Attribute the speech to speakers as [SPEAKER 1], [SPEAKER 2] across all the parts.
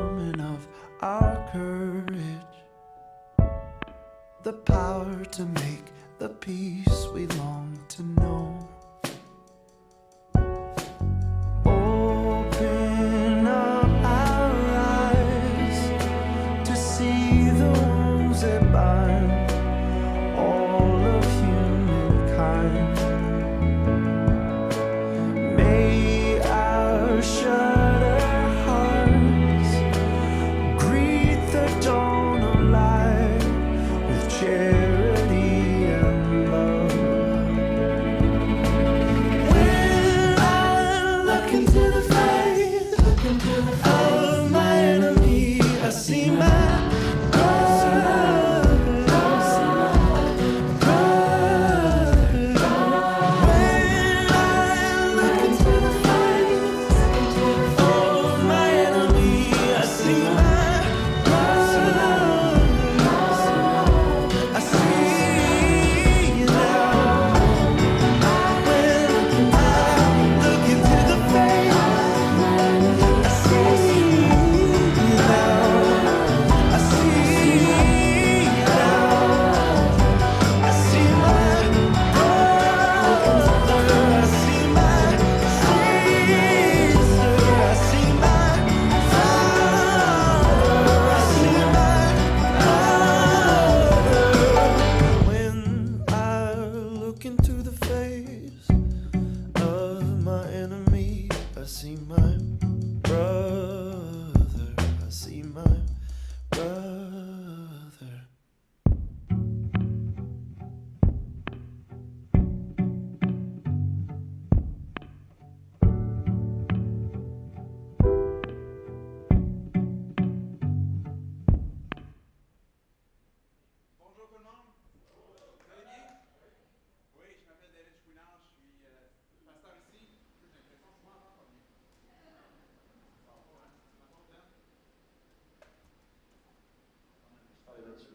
[SPEAKER 1] summon of our courage, the power to make the peace we long to know. Open up our eyes to see the wounds that bind all of humankind. May our shudder hearts greet the dawn of light with charity and love. When I look into the face of my enemy, I see my brother. When I look into the face of my enemy, I see my brother. I see you now. When I look into the face, I see you now. I see you now. I see my brother. I see my sister. I see my father. I see my brother. When I look into the face of my enemy, I see my brother. I see my brother.
[SPEAKER 2] Bonjour tout le monde. Vous allez bien? Oui, je m'appelle David Chouinard, je suis pasteur ici. J'ai l'impression que je m'entends pas bien. Ça va pas, hein? Tu m'entends bien? Je travaille là-dessus.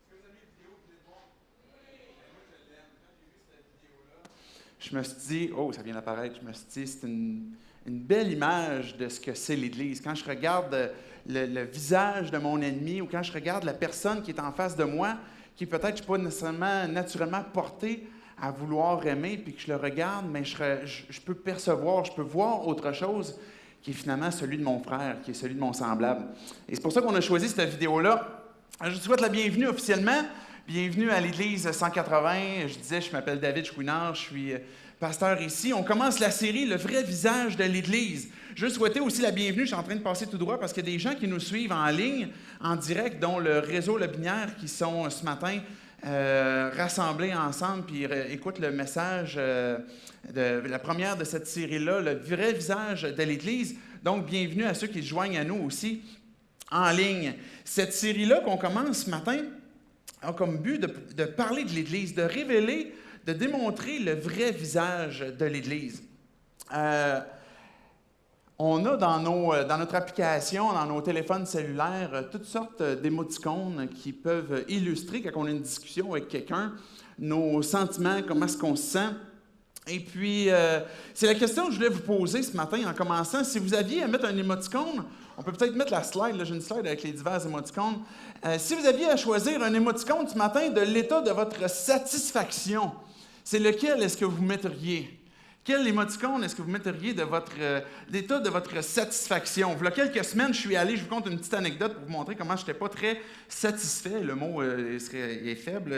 [SPEAKER 2] Est-ce que vous avez une vidéo que vous voulez voir? Ben, moi, je l'aime. Quand j'ai vu cette vidéo-là, je me suis dit, oh, ça vient d'apparaître, je me suis dit, c'est une belle image de ce que c'est l'Église. Quand je regarde le visage de mon ennemi ou quand je regarde la personne qui est en face de moi, qui peut-être je ne suis pas nécessairement naturellement porté à vouloir aimer, puis que je le regarde, mais je peux percevoir, je peux voir autre chose qui est finalement celui de mon frère, qui est celui de mon semblable. Et c'est pour ça qu'on a choisi cette vidéo-là. Je vous souhaite la bienvenue officiellement. Bienvenue à l'Église 180. Je disais, je m'appelle David Chouinard, je suis pasteur ici. On commence la série « Le vrai visage de l'Église ». Je veux souhaiter aussi la bienvenue, je suis en train de passer tout droit parce qu'il y a des gens qui nous suivent en ligne, en direct, dont le réseau Le Binière, qui sont ce matin rassemblés ensemble, puis écoutent le message de la première de cette série-là, « Le vrai visage de l'Église ». Donc, bienvenue à ceux qui se joignent à nous aussi en ligne. Cette série-là qu'on commence ce matin a comme but de parler de l'Église, de révéler, de démontrer le vrai visage de l'Église. On a dans notre application, dans nos téléphones cellulaires, toutes sortes d'émoticônes qui peuvent illustrer, quand on a une discussion avec quelqu'un, nos sentiments, comment est-ce qu'on se sent. Et puis, c'est la question que je voulais vous poser ce matin en commençant. Si vous aviez à mettre un émoticône, on peut peut-être mettre la slide, là, j'ai une slide avec les divers émoticônes. Si vous aviez à choisir un émoticône ce matin de l'état de votre satisfaction, c'est lequel est-ce que vous metteriez? Quel émoticône est-ce que vous metteriez de l'état de votre satisfaction? Il y a quelques semaines, je suis allé, je vous conte une petite anecdote pour vous montrer comment je n'étais pas très satisfait. Le mot est faible,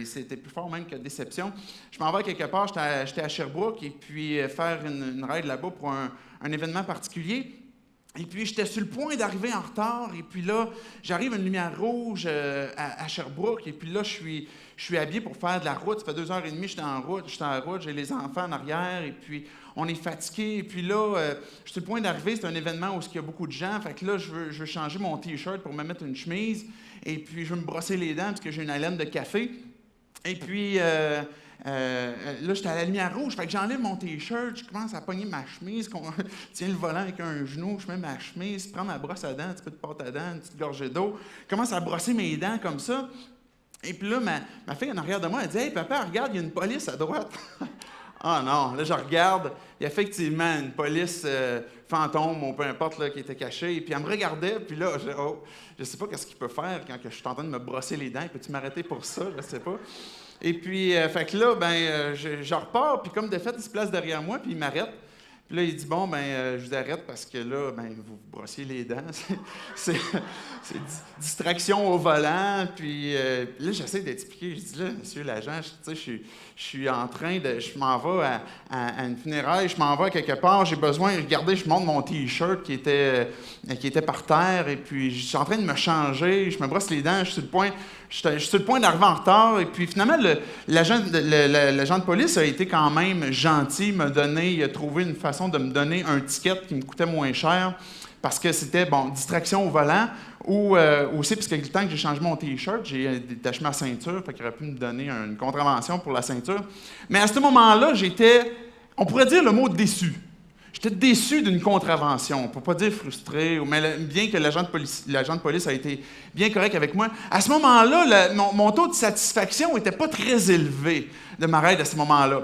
[SPEAKER 2] c'était plus fort même que déception. Je m'en vais quelque part, j'étais à Sherbrooke et puis faire une ride là-bas pour un événement particulier. Et puis, j'étais sur le point d'arriver en retard. Et puis là, j'arrive à une lumière rouge à Sherbrooke. Et puis là, je suis habillé pour faire de la route. Ça fait 2h30 que j'étais en route. J'ai les enfants en arrière. Et puis, on est fatigué. Et puis là, je suis sur le point d'arriver. C'est un événement où il y a beaucoup de gens. Fait que là, je veux changer mon T-shirt pour me mettre une chemise. Et puis, je veux me brosser les dents parce que j'ai une haleine de café. Et puis, là, j'étais à la lumière rouge, fait que j'enlève mon T-shirt, je commence à pogner ma chemise, tiens le volant avec un genou, je mets ma chemise, prends ma brosse à dents, un petit peu de pâte à dents, une petite gorgée d'eau, je commence à brosser mes dents comme ça. Et puis là, ma fille en arrière de moi, elle dit « Hey, papa, regarde, il y a une police à droite. » Ah non, là, je regarde, il y a effectivement une police fantôme ou peu importe là, qui était cachée. Et puis elle me regardait, puis là, je sais pas qu'est-ce qu'il peut faire quand je suis en train de me brosser les dents. Peux-tu m'arrêter pour ça? Je sais pas. Et puis, fait que là, je repars, puis comme de fait, il se place derrière moi, puis il m'arrête. Puis là, il dit, bon, je vous arrête parce que là, vous vous brossiez les dents. C'est distraction au volant. Puis là, j'essaie d'expliquer. Je dis, là, monsieur l'agent, je suis en train de... Je m'en vais à une funéraille, je m'en vais quelque part. J'ai besoin... Regardez, je montre mon T-shirt qui était par terre. Et puis, je suis en train de me changer. Je me brosse les dents. Je suis sur le point d'arriver en retard. Et puis, finalement, l'agent de police a été quand même gentil. Il a trouvé une façon de me donner un ticket qui me coûtait moins cher parce que c'était, distraction au volant ou aussi parce que le temps que j'ai changé mon T-shirt, j'ai détaché ma ceinture, fait qu'il aurait pu me donner une contravention pour la ceinture. Mais à ce moment-là, on pourrait dire le mot « déçu ». J'étais déçu d'une contravention, pour ne pas dire frustré, mais bien que l'agent de police a été bien correct avec moi. À ce moment-là, mon taux de satisfaction n'était pas très élevé de ma raide à ce moment-là.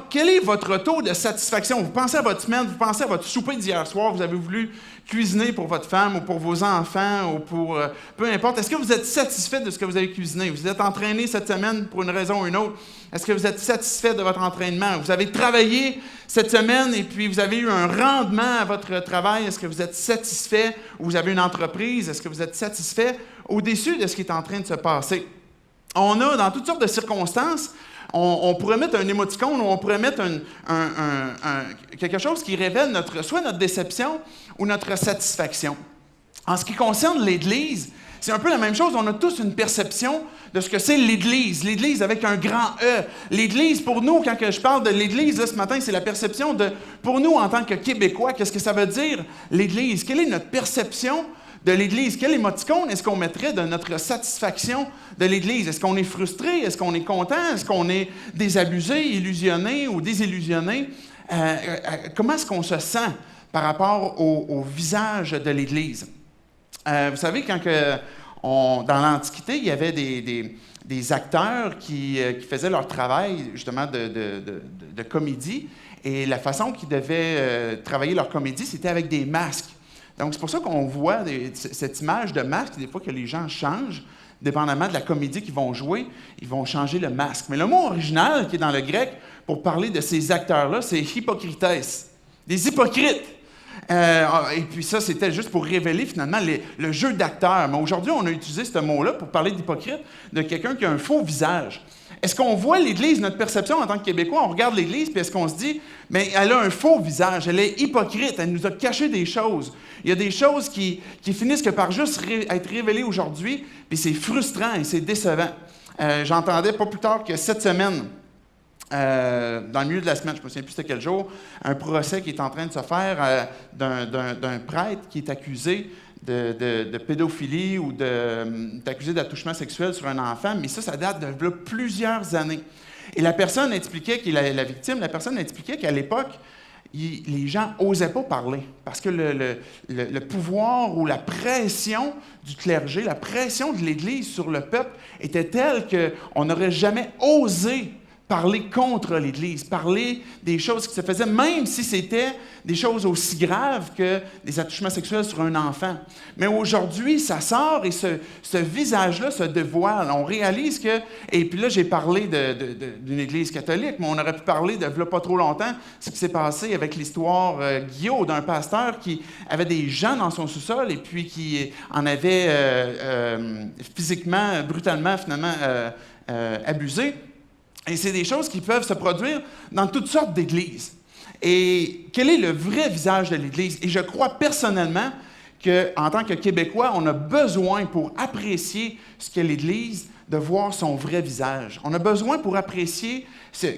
[SPEAKER 2] Quel est votre taux de satisfaction? Vous pensez à votre semaine, vous pensez à votre souper d'hier soir, vous avez voulu cuisiner pour votre femme ou pour vos enfants ou pour... peu importe. Est-ce que vous êtes satisfait de ce que vous avez cuisiné? Vous êtes entraîné cette semaine pour une raison ou une autre? Est-ce que vous êtes satisfait de votre entraînement? Vous avez travaillé cette semaine et puis vous avez eu un rendement à votre travail. Est-ce que vous êtes satisfait? Ou vous avez une entreprise? Est-ce que vous êtes satisfait ou déçu de ce qui est en train de se passer? On a, dans toutes sortes de circonstances, on pourrait mettre un émoticône ou on pourrait mettre quelque chose qui révèle soit notre déception ou notre satisfaction. En ce qui concerne l'Église, c'est un peu la même chose. On a tous une perception de ce que c'est l'Église. L'Église avec un grand E. L'Église, pour nous, quand je parle de l'Église, là, ce matin, c'est la perception pour nous, en tant que Québécois, qu'est-ce que ça veut dire, l'Église? Quelle est notre perception de l'Église? Quel émoticône est-ce qu'on mettrait de notre satisfaction de l'Église? Est-ce qu'on est frustré? Est-ce qu'on est content? Est-ce qu'on est désabusé, illusionné ou désillusionné? Comment est-ce qu'on se sent par rapport au visage de l'Église? Vous savez, dans l'Antiquité, il y avait des acteurs qui faisaient leur travail, justement, de comédie. Et la façon qu'ils devaient travailler leur comédie, c'était avec des masques. Donc, c'est pour ça qu'on voit cette image de masque, des fois que les gens changent, dépendamment de la comédie qu'ils vont jouer, ils vont changer le masque. Mais le mot original qui est dans le grec pour parler de ces acteurs-là, c'est hypocrites, des hypocrites. Et puis ça, c'était juste pour révéler finalement le jeu d'acteur. Mais aujourd'hui, on a utilisé ce mot-là pour parler d'hypocrite, de quelqu'un qui a un faux visage. Est-ce qu'on voit l'Église, notre perception en tant que Québécois, on regarde l'Église, puis est-ce qu'on se dit, mais elle a un faux visage, elle est hypocrite, elle nous a caché des choses. Il y a des choses qui finissent que par juste être révélées aujourd'hui, puis c'est frustrant et c'est décevant. J'entendais pas plus tard que cette semaine, dans le milieu de la semaine, je ne me souviens plus c'était quel jour, un procès qui est en train de se faire d'un prêtre qui est accusé de pédophilie ou d'accusé d'attouchement sexuel sur un enfant, mais ça date de plusieurs années. Et la personne expliquait, la victime, la personne expliquait qu'à l'époque, les gens n'osaient pas parler parce que le pouvoir ou la pression du clergé, la pression de l'Église sur le peuple était telle qu'on n'aurait jamais osé parler contre l'Église, parler des choses qui se faisaient, même si c'était des choses aussi graves que des attouchements sexuels sur un enfant. Mais aujourd'hui, ça sort et ce visage-là se dévoile. On réalise que... Et puis là, j'ai parlé d'une Église catholique, mais on aurait pu parler de pas trop longtemps, ce qui s'est passé avec l'histoire Guillaume, d'un pasteur qui avait des gens dans son sous-sol et puis qui en avait physiquement, brutalement, finalement, abusé. Et c'est des choses qui peuvent se produire dans toutes sortes d'églises. Et quel est le vrai visage de l'Église? Et je crois personnellement qu'en tant que Québécois, on a besoin pour apprécier ce qu'est l'Église de voir son vrai visage. On a besoin pour apprécier,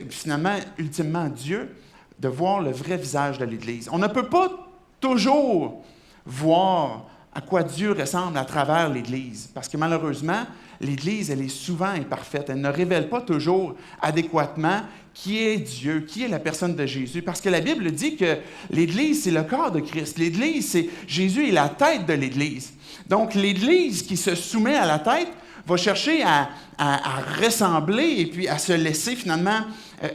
[SPEAKER 2] finalement, ultimement Dieu, de voir le vrai visage de l'Église. On ne peut pas toujours voir à quoi Dieu ressemble à travers l'Église, parce que malheureusement, l'Église, elle est souvent imparfaite. Elle ne révèle pas toujours adéquatement qui est Dieu, qui est la personne de Jésus. Parce que la Bible dit que l'Église, c'est le corps de Christ. L'Église, c'est Jésus est la tête de l'Église. Donc, l'Église qui se soumet à la tête va chercher à ressembler et puis à se laisser finalement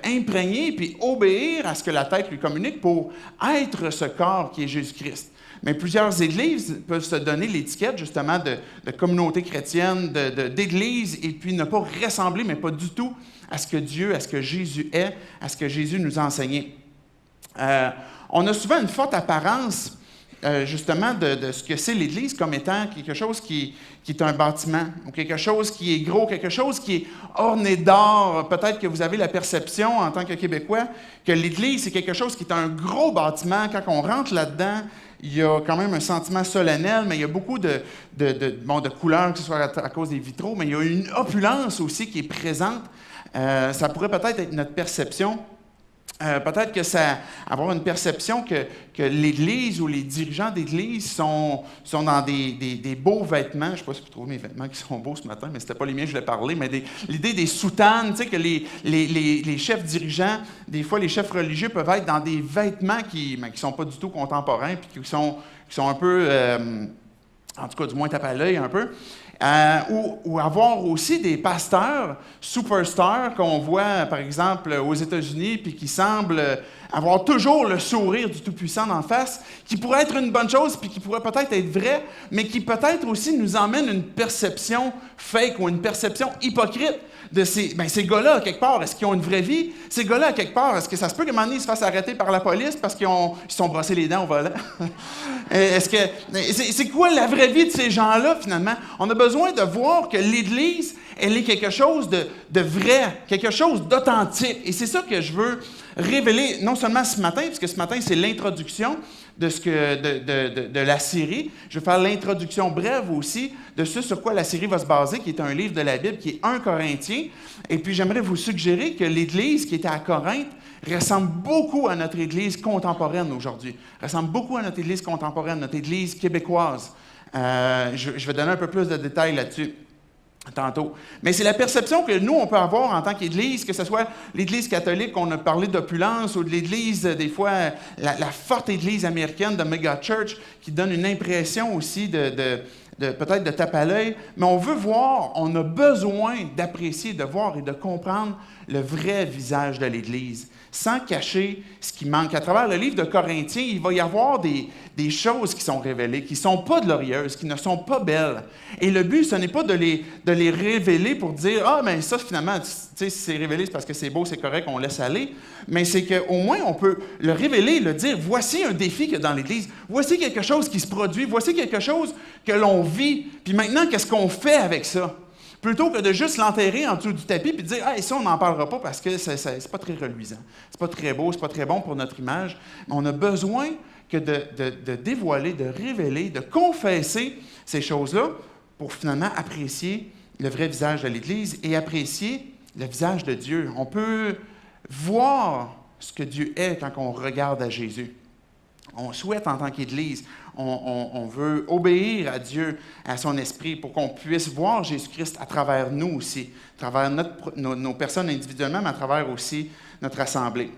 [SPEAKER 2] imprégner puis obéir à ce que la tête lui communique pour être ce corps qui est Jésus-Christ. Mais plusieurs églises peuvent se donner l'étiquette justement de communauté chrétienne, d'église, et puis ne pas ressembler, mais pas du tout, à ce que Dieu, à ce que Jésus est, à ce que Jésus nous a enseigné. On a souvent une forte apparence justement de ce que c'est l'Église comme étant quelque chose qui est un bâtiment, ou quelque chose qui est gros, quelque chose qui est orné d'or. Peut-être que vous avez la perception, en tant que Québécois, que l'Église, c'est quelque chose qui est un gros bâtiment. Quand on rentre là-dedans, il y a quand même un sentiment solennel, mais il y a beaucoup de couleurs, que ce soit à cause des vitraux, mais il y a une opulence aussi qui est présente. Ça pourrait peut-être être notre perception. Peut-être que ça avoir une perception que l'Église ou les dirigeants d'Église sont dans des beaux vêtements. Je ne sais pas si vous trouvez mes vêtements qui sont beaux ce matin, mais ce n'était pas les miens que je voulais parler, mais l'idée des soutanes, tu sais, que les chefs dirigeants, des fois les chefs religieux peuvent être dans des vêtements qui ne sont pas du tout contemporains, puis qui sont un peu, en tout cas du moins tape à l'œil un peu. Ou avoir aussi des pasteurs superstars qu'on voit, par exemple, aux États-Unis, puis qui semblent avoir toujours le sourire du Tout-Puissant d'en face, qui pourrait être une bonne chose, puis qui pourrait peut-être être vrai, mais qui peut-être aussi nous emmène une perception fake ou une perception hypocrite de ces gars-là, quelque part. Est-ce qu'ils ont une vraie vie? Ces gars-là, quelque part, est-ce que ça se peut qu'à un moment donné, ils se fassent arrêter par la police parce qu'ils se sont brossés les dents au volant? C'est quoi la vraie vie de ces gens-là, finalement? On a besoin de voir que l'Église, elle est quelque chose de vrai, quelque chose d'authentique. Et c'est ça que je veux révéler, non seulement ce matin, puisque ce matin, c'est l'introduction de la série. Je vais faire l'introduction brève aussi de ce sur quoi la série va se baser, qui est un livre de la Bible, qui est 1 Corinthiens. Et puis, j'aimerais vous suggérer que l'Église qui était à Corinthe ressemble beaucoup à notre Église contemporaine aujourd'hui. Ressemble beaucoup à notre Église contemporaine, notre Église québécoise. Je vais donner un peu plus de détails là-dessus tantôt. Mais c'est la perception que nous, on peut avoir en tant qu'Église, que ce soit l'Église catholique, on a parlé d'opulence, ou de l'Église, des fois, la forte Église américaine de Mega Church, qui donne une impression aussi peut-être de tape à l'œil. Mais on veut voir, on a besoin d'apprécier, de voir et de comprendre le vrai visage de l'Église, sans cacher ce qui manque. À travers le livre de Corinthiens, il va y avoir des choses qui sont révélées, qui ne sont pas glorieuses, qui ne sont pas belles. Et le but, ce n'est pas de les révéler pour dire « Ah, mais ça, finalement, tu sais, si c'est révélé, c'est parce que c'est beau, c'est correct, on laisse aller. » Mais c'est qu'au moins, on peut le révéler, le dire « Voici un défi qu'il y a dans l'Église. Voici quelque chose qui se produit. Voici quelque chose que l'on vit. Puis maintenant, qu'est-ce qu'on fait avec ça? » Plutôt que de juste l'enterrer en dessous du tapis et de dire « Ah, ça, on n'en parlera pas parce que c'est pas très reluisant. C'est pas très beau, c'est pas très bon pour notre image. » Mais on a besoin que de dévoiler, de révéler, de confesser ces choses-là pour finalement apprécier le vrai visage de l'Église et apprécier le visage de Dieu. On peut voir ce que Dieu est quand on regarde à Jésus. On souhaite en tant qu'Église, on veut obéir à Dieu, à son esprit, pour qu'on puisse voir Jésus-Christ à travers nous aussi, à travers nos personnes individuellement, mais à travers aussi notre assemblée.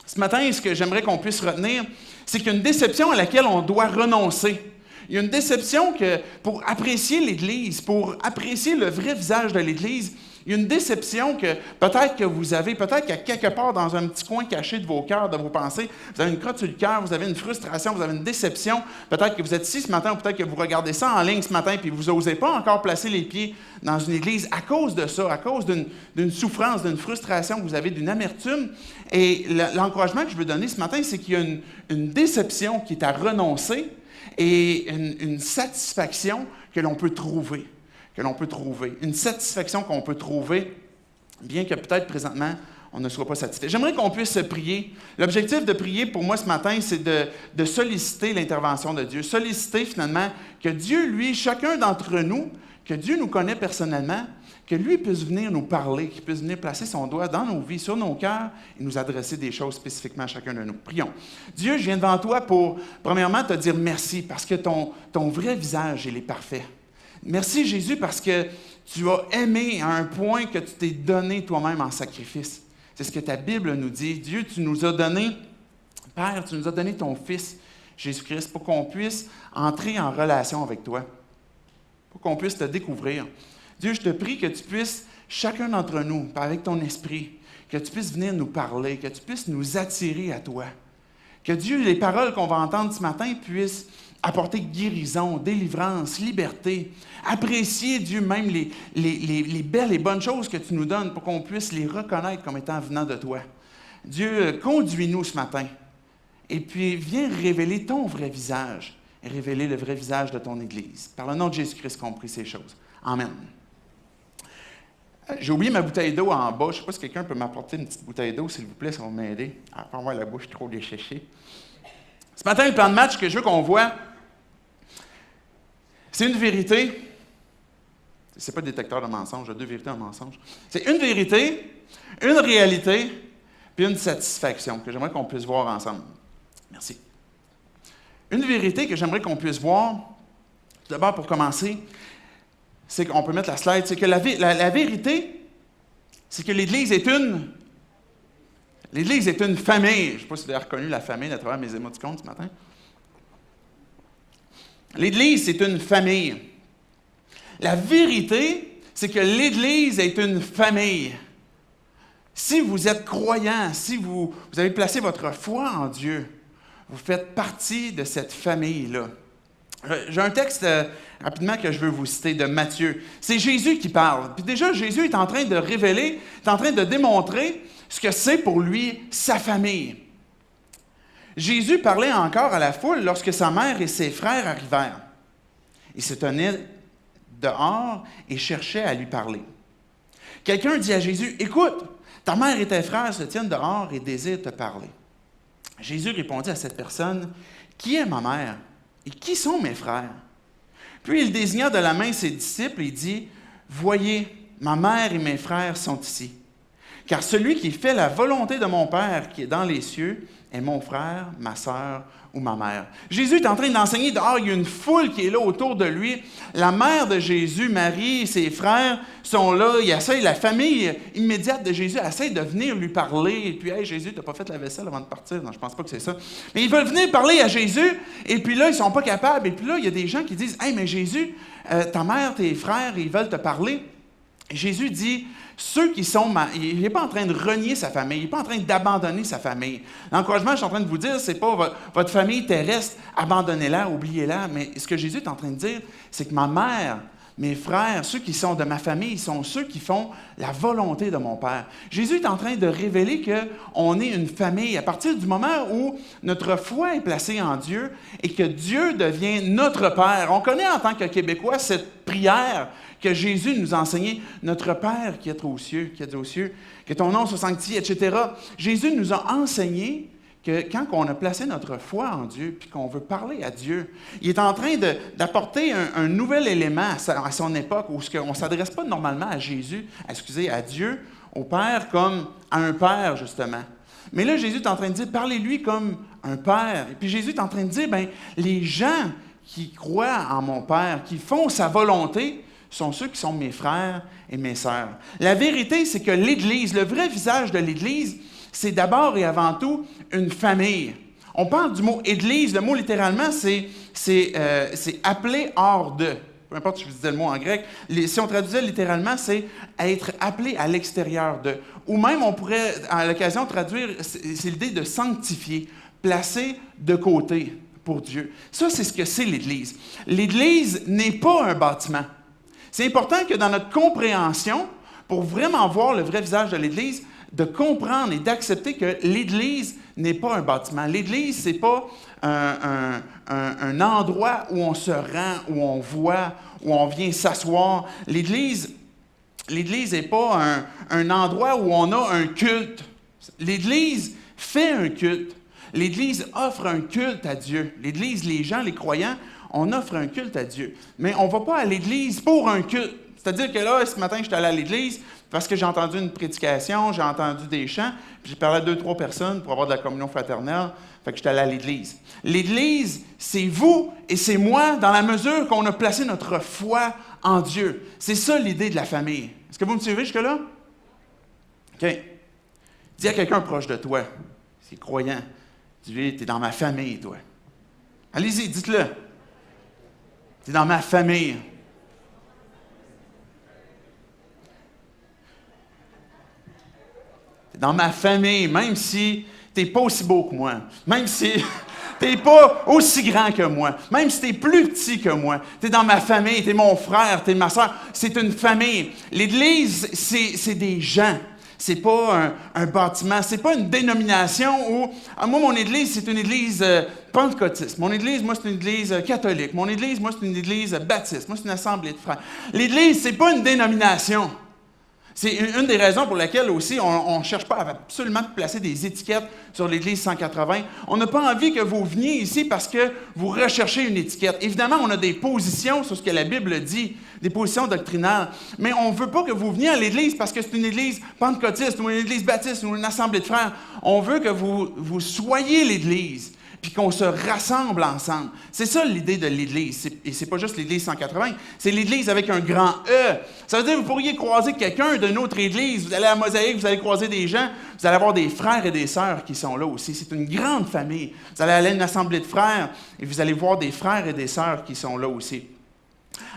[SPEAKER 2] Ce matin, ce que j'aimerais qu'on puisse retenir, c'est qu'il y a une déception à laquelle on doit renoncer. Il y a une déception que pour apprécier l'Église, pour apprécier le vrai visage de l'Église, il y a une déception que peut-être que vous avez, peut-être qu'à quelque part dans un petit coin caché de vos cœurs, de vos pensées, vous avez une crotte sur le cœur, vous avez une frustration, vous avez une déception. Peut-être que vous êtes ici ce matin ou peut-être que vous regardez ça en ligne ce matin puis vous n'osez pas encore placer les pieds dans une église à cause de ça, à cause d'une souffrance, d'une frustration que vous avez, d'une amertume. Et l'encouragement que je veux donner ce matin, c'est qu'il y a une déception qui est à renoncer et une satisfaction que l'on peut trouver. Une satisfaction qu'on peut trouver, bien que peut-être présentement, on ne soit pas satisfait. J'aimerais qu'on puisse prier. L'objectif de prier pour moi ce matin, c'est de solliciter l'intervention de Dieu. Solliciter finalement que Dieu, lui, chacun d'entre nous, que Dieu nous connaît personnellement, que lui puisse venir nous parler, qu'il puisse venir placer son doigt dans nos vies, sur nos cœurs et nous adresser des choses spécifiquement à chacun de nous. Prions. Dieu, je viens devant toi pour, premièrement, te dire merci parce que ton vrai visage, il est parfait. Merci, Jésus, parce que Tu as aimé à un point que tu t'es donné toi-même en sacrifice. C'est ce que ta Bible nous dit. Dieu, tu nous as donné, Père, tu nous as donné ton Fils, Jésus-Christ, pour qu'on puisse entrer en relation avec toi, pour qu'on puisse te découvrir. Dieu, je te prie que tu puisses, chacun d'entre nous, avec ton esprit, que tu puisses venir nous parler, que tu puisses nous attirer à toi. Que Dieu, les paroles qu'on va entendre ce matin puissent apporter guérison, délivrance, liberté. Apprécier, Dieu, même les belles et bonnes choses que tu nous donnes pour qu'on puisse les reconnaître comme étant venant de toi. Dieu, conduis-nous ce matin. Et puis, viens révéler ton vrai visage, et révéler le vrai visage de ton Église. Par le nom de Jésus-Christ qu'on prie ces choses. Amen. J'ai oublié ma bouteille d'eau en bas. Je ne sais pas si quelqu'un peut m'apporter une petite bouteille d'eau, s'il vous plaît, ça va m'aider à ne pas avoir la bouche trop desséchée. Ce matin, le plan de match que je veux qu'on voit, c'est une vérité. Ce n'est pas le détecteur de mensonges, j'ai deux vérités en mensonge. C'est une vérité, une réalité, puis une satisfaction que j'aimerais qu'on puisse voir ensemble. Merci. Une vérité que j'aimerais qu'on puisse voir, tout d'abord pour commencer, c'est qu'on peut mettre la slide, c'est que la vérité, c'est que l'Église est une famille. Je ne sais pas si vous avez reconnu la famille à travers mes émoticônes ce matin. L'Église, c'est une famille. La vérité, c'est que l'Église est une famille. Si vous êtes croyant, si vous avez placé votre foi en Dieu, vous faites partie de cette famille-là. J'ai un texte rapidement que je veux vous citer de Matthieu. C'est Jésus qui parle. Puis déjà, Jésus est en train de révéler, est en train de démontrer ce que c'est pour lui sa famille. Jésus parlait encore à la foule lorsque sa mère et ses frères arrivèrent. Il se tenait dehors et cherchait à lui parler. Quelqu'un dit à Jésus, « Écoute, ta mère et tes frères se tiennent dehors et désirent te parler. » Jésus répondit à cette personne, « Qui est ma mère et qui sont mes frères? » Puis il désigna de la main ses disciples et dit, « Voyez, ma mère et mes frères sont ici. Car celui qui fait la volonté de mon Père qui est dans les cieux est mon frère, ma sœur ou ma mère. » Jésus est en train d'enseigner dehors, il y a une foule qui est là autour de lui. La mère de Jésus, Marie, ses frères sont là. Il essaie, la famille immédiate de Jésus essaie de venir lui parler. Et puis, « Hey Jésus, tu n'as pas fait la vaisselle avant de partir? » Non, je ne pense pas que c'est ça. Mais ils veulent venir parler à Jésus, et puis là, ils ne sont pas capables. Et puis là, il y a des gens qui disent, « Hey, mais Jésus, ta mère, tes frères, ils veulent te parler. » Et Jésus dit, ceux qui sont... Il n'est pas en train de renier sa famille, il n'est pas en train d'abandonner sa famille. L'encouragement, je suis en train de vous dire, ce n'est pas votre famille terrestre, abandonnez-la, oubliez-la, mais ce que Jésus est en train de dire, c'est que ma mère, mes frères, ceux qui sont de ma famille, sont ceux qui font la volonté de mon Père. Jésus est en train de révéler qu'on est une famille à partir du moment où notre foi est placée en Dieu et que Dieu devient notre Père. On connaît en tant que Québécois cette prière que Jésus nous a enseigné, notre Père qui est aux cieux, qui est aux cieux, que ton nom soit sanctifié, etc. Jésus nous a enseigné que quand on a placé notre foi en Dieu, puis qu'on veut parler à Dieu, il est en train d'apporter un nouvel élément à son époque, où on ne s'adresse pas normalement à Jésus, à Dieu, au Père, comme à un Père, justement. Mais là, Jésus est en train de dire, parlez-lui comme un Père. Et puis Jésus est en train de dire, les gens qui croient en mon Père, qui font sa volonté, sont ceux qui sont mes frères et mes sœurs. La vérité, c'est que l'Église, le vrai visage de l'Église, c'est d'abord et avant tout une famille. On parle du mot « Église », le mot littéralement, c'est appelé hors de. Peu importe si je vous disais le mot en grec, si on traduisait littéralement, c'est être appelé à l'extérieur de. Ou même, on pourrait, à l'occasion, traduire, c'est l'idée de sanctifier, placer de côté pour Dieu. Ça, c'est ce que c'est l'Église. L'Église n'est pas un bâtiment. C'est important que dans notre compréhension, pour vraiment voir le vrai visage de l'Église, de comprendre et d'accepter que l'Église n'est pas un bâtiment. L'Église, ce n'est pas un endroit où on se rend, où on voit, où on vient s'asseoir. L'Église n'est pas un endroit où on a un culte. L'Église fait un culte. L'Église offre un culte à Dieu. L'Église, les gens, les croyants, on offre un culte à Dieu. Mais on ne va pas à l'Église pour un culte. C'est-à-dire que là, ce matin, je suis allé à l'Église parce que j'ai entendu une prédication, j'ai entendu des chants, puis j'ai parlé à 2-3 personnes pour avoir de la communion fraternelle. Fait que je suis allé à l'Église. L'Église, c'est vous et c'est moi dans la mesure qu'on a placé notre foi en Dieu. C'est ça l'idée de la famille. Est-ce que vous me suivez jusque-là? OK. Dis à quelqu'un proche de toi, c'est croyant, dis-lui, t'es dans ma famille, toi. Allez-y, dites-le. T'es dans ma famille. T'es dans ma famille, même si t'es pas aussi beau que moi, même si t'es pas aussi grand que moi, même si t'es plus petit que moi. T'es dans ma famille, t'es mon frère, t'es ma soeur. C'est une famille. L'Église, c'est des gens. C'est pas un bâtiment, c'est pas une dénomination où... moi, mon Église, c'est une Église pentecôtiste. Mon Église, moi, c'est une Église catholique. Mon Église, moi, c'est une Église baptiste. Moi, c'est une assemblée de frères. L'Église, c'est pas une dénomination. C'est une des raisons pour lesquelles aussi on ne cherche pas à absolument placer des étiquettes sur l'Église 180. On n'a pas envie que vous veniez ici parce que vous recherchez une étiquette. Évidemment, on a des positions sur ce que la Bible dit, des positions doctrinales, mais on ne veut pas que vous veniez à l'Église parce que c'est une Église pentecôtiste ou une Église baptiste ou une assemblée de frères. On veut que vous soyez l'Église, puis qu'on se rassemble ensemble. C'est ça l'idée de l'Église. Et c'est pas juste l'Église 180, c'est l'Église avec un grand E. Ça veut dire que vous pourriez croiser quelqu'un d'une autre Église, vous allez à Mosaïque, vous allez croiser des gens, vous allez avoir des frères et des sœurs qui sont là aussi. C'est une grande famille. Vous allez aller à une assemblée de frères et vous allez voir des frères et des sœurs qui sont là aussi.